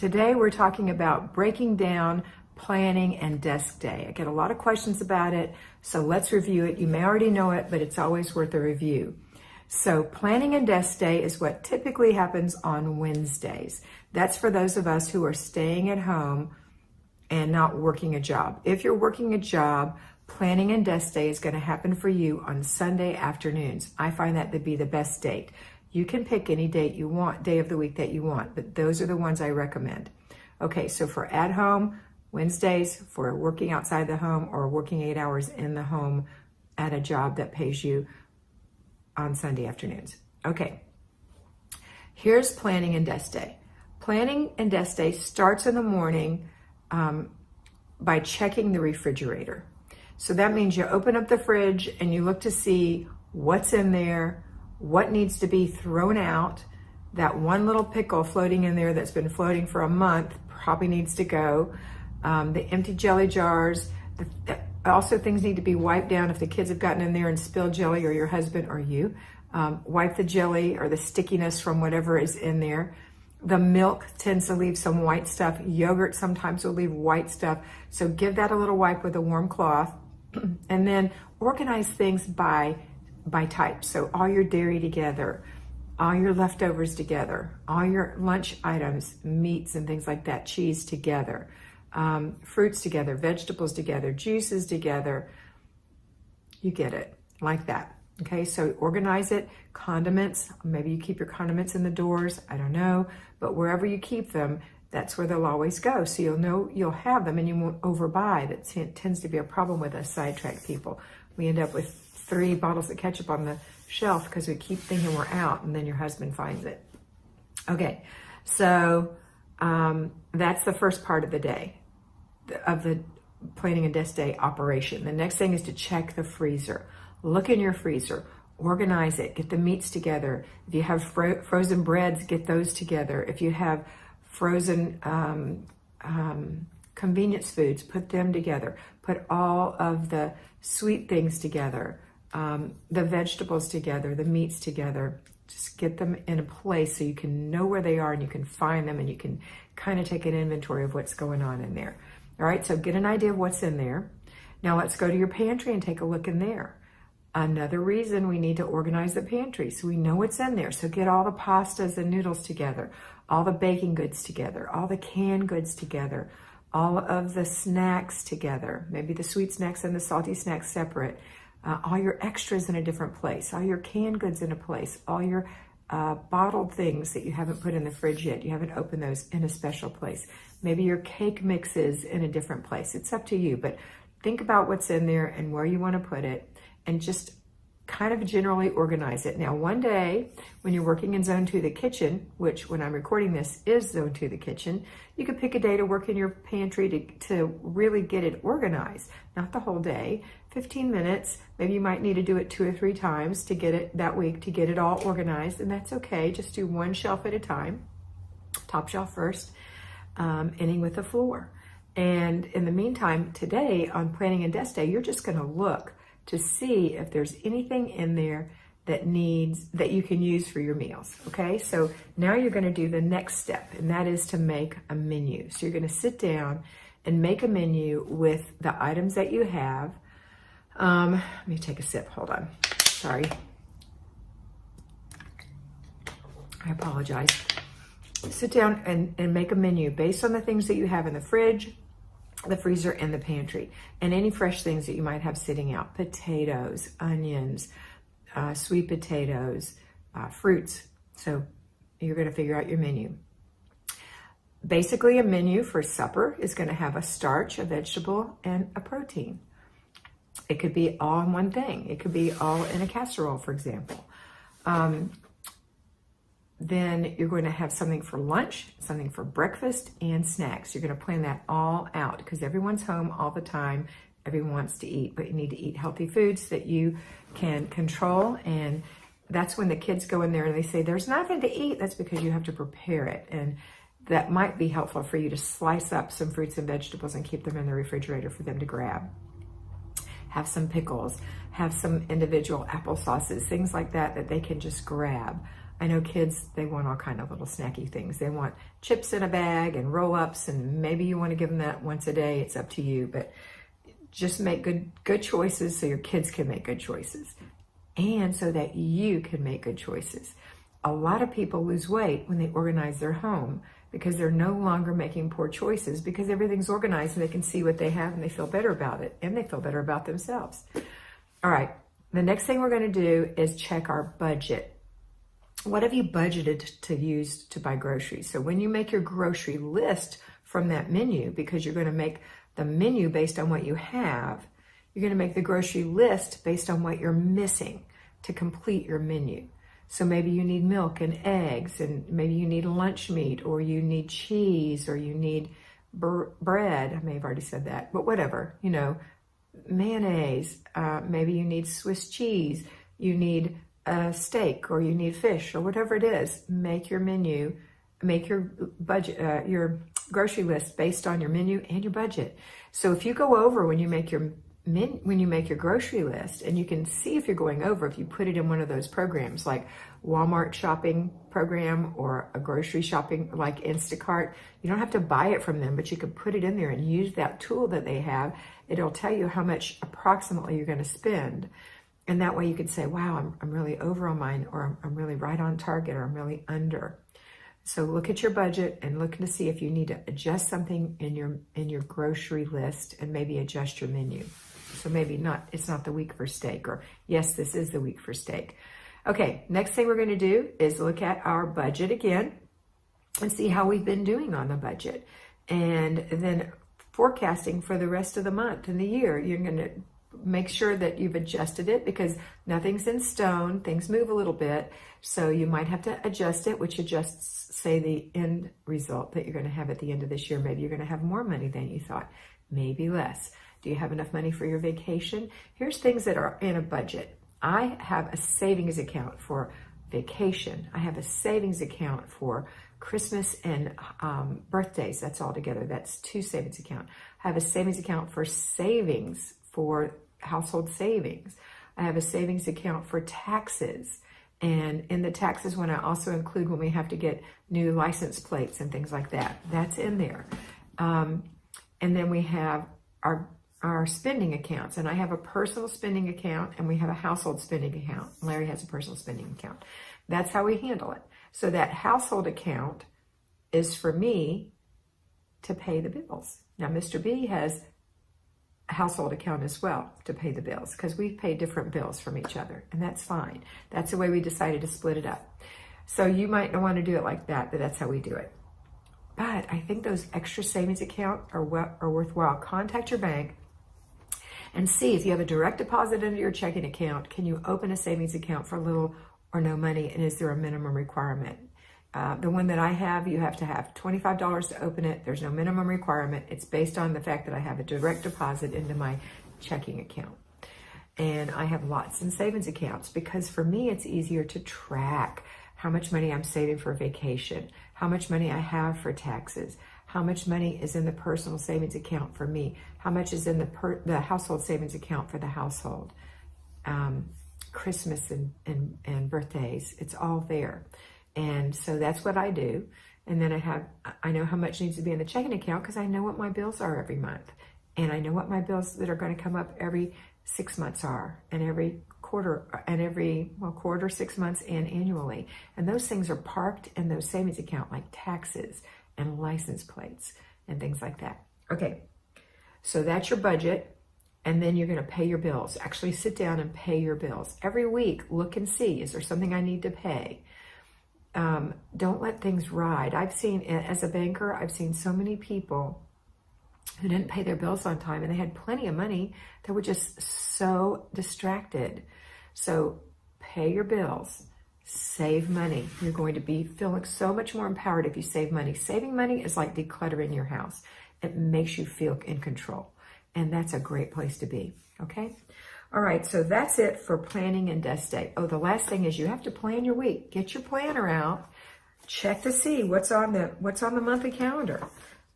Today we're talking about breaking down planning and desk day. I get a lot of questions about it, so let's review it. You may already know it, but it's always worth a review. So planning and desk day is what typically happens on Wednesdays. That's for those of us who are staying at home and not working a job. If you're working a job, planning and desk day is going to happen for you on Sunday afternoons. I find that to be the best date. You can pick any date you want, day of the week that you want, but those are the ones I recommend. Okay, so for at home, Wednesdays, for working outside the home or working 8 hours in the home at a job that pays you on Sunday afternoons. Okay, here's planning and desk day. Planning and desk day starts in the morning by checking the refrigerator. So that means you open up the fridge and you look to see what's in there, what needs to be thrown out. That one little pickle floating in there that's been floating for a month probably needs to go. The empty jelly jars. Also, things need to be wiped down if the kids have gotten in there and spilled jelly, or your husband or you. Wipe the jelly or the stickiness from whatever is in there. The milk tends to leave some white stuff. Yogurt sometimes will leave white stuff. So give that a little wipe with a warm cloth. And then organize things by type. So all your dairy together, all your leftovers together, all your lunch items, meats and things like that, cheese together, fruits together, vegetables together, juices together. You get it, like that. Okay, so organize it. Condiments, maybe you keep your condiments in the doors, I don't know, but wherever you keep them, that's where they'll always go. So you'll know you'll have them and you won't overbuy. That tends to be a problem with us sidetracked people. We end up with 3 bottles of ketchup on the shelf because we keep thinking we're out, and then your husband finds it. Okay, so that's the first part of the day, of the planning and desk day operation. The next thing is to check the freezer. Look in your freezer, organize it, get the meats together. If you have frozen breads, get those together. If you have frozen convenience foods, put them together. Put all of the sweet things together, the vegetables together, the meats together. Just get them in a place so you can know where they are and you can find them and you can kind of take an inventory of what's going on in there. All right, so get an idea of what's in there. Now let's go to your pantry and take a look in there. Another reason we need to organize the pantry, so we know what's in there. So get all the pastas and noodles together, all the baking goods together, all the canned goods together, all of the snacks together, maybe the sweet snacks and the salty snacks separate, all your extras in a different place, all your canned goods in a place, all your bottled things that you haven't put in the fridge yet, you haven't opened those, in a special place. Maybe your cake mixes in a different place. It's up to you, but think about what's in there and where you want to put it, and just kind of generally organize it. Now, one day when you're working in Zone 2, the kitchen, which when I'm recording this is Zone 2, the kitchen, you could pick a day to work in your pantry to really get it organized. Not the whole day, 15 minutes. Maybe you might need to do it 2 or 3 times to get it that week, to get it all organized, and that's okay. Just do one shelf at a time, top shelf first, ending with the floor. And in the meantime, today on planning and desk day, you're just gonna look to see if there's anything in there that you can use for your meals. Okay, so now you're going to do the next step, and that is to make a menu. So you're going to sit down and make a menu with the items that you have. Let me take a sip. Hold on. Sorry. I apologize. Sit down and make a menu based on the things that you have in the fridge, the freezer, and the pantry, and any fresh things that you might have sitting out. Potatoes, onions, sweet potatoes, fruits. So you're going to figure out your menu. Basically, a menu for supper is going to have a starch, a vegetable, and a protein. It could be all in one thing. It could be all in a casserole, for example. Then you're going to have something for lunch, something for breakfast, and snacks. You're going to plan that all out because everyone's home all the time. Everyone wants to eat, but you need to eat healthy foods that you can control. And that's when the kids go in there and they say, there's nothing to eat. That's because you have to prepare it. And that might be helpful for you to slice up some fruits and vegetables and keep them in the refrigerator for them to grab. Have some pickles, have some individual apple sauces, things like that that they can just grab. I know kids, they want all kind of little snacky things. They want chips in a bag and roll-ups, and maybe you want to give them that once a day. It's up to you, but just make good choices so your kids can make good choices, and so that you can make good choices. A lot of people lose weight when they organize their home because they're no longer making poor choices, because everything's organized and they can see what they have and they feel better about it, and they feel better about themselves. All right, the next thing we're going to do is check our budget. What have you budgeted to use to buy groceries? So when you make your grocery list from that menu, because you're going to make the menu based on what you have, you're going to make the grocery list based on what you're missing to complete your menu. So maybe you need milk and eggs, and maybe you need lunch meat, or you need cheese, or you need bread. I may have already said that, but whatever, mayonnaise, maybe you need Swiss cheese, you need steak, or you need fish, or whatever it is. Make your menu, make your budget, your grocery list based on your menu and your budget. So if you go over when you make your grocery list, and you can see if you're going over if you put it in one of those programs like Walmart shopping program or a grocery shopping like Instacart. You don't have to buy it from them, but you can put it in there and use that tool that they have. It'll tell you how much approximately you're going to spend. And that way you can say, wow, I'm really over on mine, or I'm really right on target, or I'm really under. So look at your budget and look to see if you need to adjust something in your grocery list, and maybe adjust your menu. So maybe not, it's not the week for steak, or yes, this is the week for steak. Okay, next thing we're going to do is look at our budget again and see how we've been doing on the budget. And then forecasting for the rest of the month and the year. You're going to make sure that you've adjusted it, because nothing's in stone. Things move a little bit. So you might have to adjust it, which adjusts, say, the end result that you're going to have at the end of this year. Maybe you're going to have more money than you thought, maybe less. Do you have enough money for your vacation? Here's things that are in a budget. I have a savings account for vacation. I have a savings account for Christmas and birthdays. That's all together. That's 2 savings accounts. I have a savings account for savings, for household savings. I have a savings account for taxes. And in the taxes one, I also include when we have to get new license plates and things like that. That's in there. And then we have our spending accounts. And I have a personal spending account, and we have a household spending account. Larry has a personal spending account. That's how we handle it. So that household account is for me to pay the bills. Now, Mr. B has household account as well to pay the bills, because we pay different bills from each other, and that's fine. That's the way we decided to split it up. So you might not want to do it like that, but that's how we do it. But I think those extra savings accounts are worthwhile. Contact your bank and see if you have a direct deposit into your checking account. Can you open a savings account for little or no money, and is there a minimum requirement? The one that I have, you have to have $25 to open it. There's no minimum requirement. It's based on the fact that I have a direct deposit into my checking account. And I have lots in savings accounts, because for me, it's easier to track how much money I'm saving for vacation, how much money I have for taxes, how much money is in the personal savings account for me, how much is in the household savings account for the household, Christmas and birthdays. It's all there. And so that's what I do. And then I know how much needs to be in the checking account, because I know what my bills are every month. And I know what my bills that are going to come up every 6 months are, and every quarter, and every quarter, 6 months, and annually. And those things are parked in those savings account, like taxes and license plates and things like that. Okay, so that's your budget. And then you're going to pay your bills. Actually sit down and pay your bills. Every week, look and see, is there something I need to pay? Don't let things ride. I've seen, as a banker, I've seen so many people who didn't pay their bills on time, and they had plenty of money that were just so distracted. So pay your bills, save money. You're going to be feeling so much more empowered if you save money. Saving money is like decluttering your house. It makes you feel in control, and that's a great place to be. Okay. All right, so that's it for planning and desk day. Oh, the last thing is you have to plan your week. Get your planner out. Check to see what's on the monthly calendar.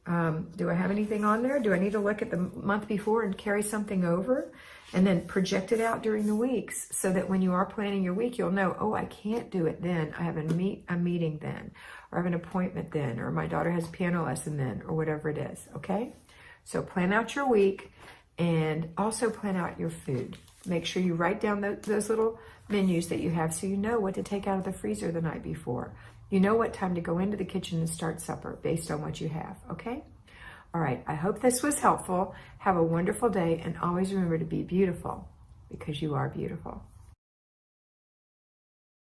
Do I have anything on there? Do I need to look at the month before and carry something over? And then project it out during the weeks so that when you are planning your week, you'll know, oh, I can't do it then. I have a meeting then, or I have an appointment then, or my daughter has a piano lesson then, or whatever it is, okay? So plan out your week and also plan out your food. Make sure you write down those little menus that you have so you know what to take out of the freezer the night before. You know what time to go into the kitchen and start supper based on what you have, okay? All right, I hope this was helpful. Have a wonderful day, and always remember to be beautiful because you are beautiful.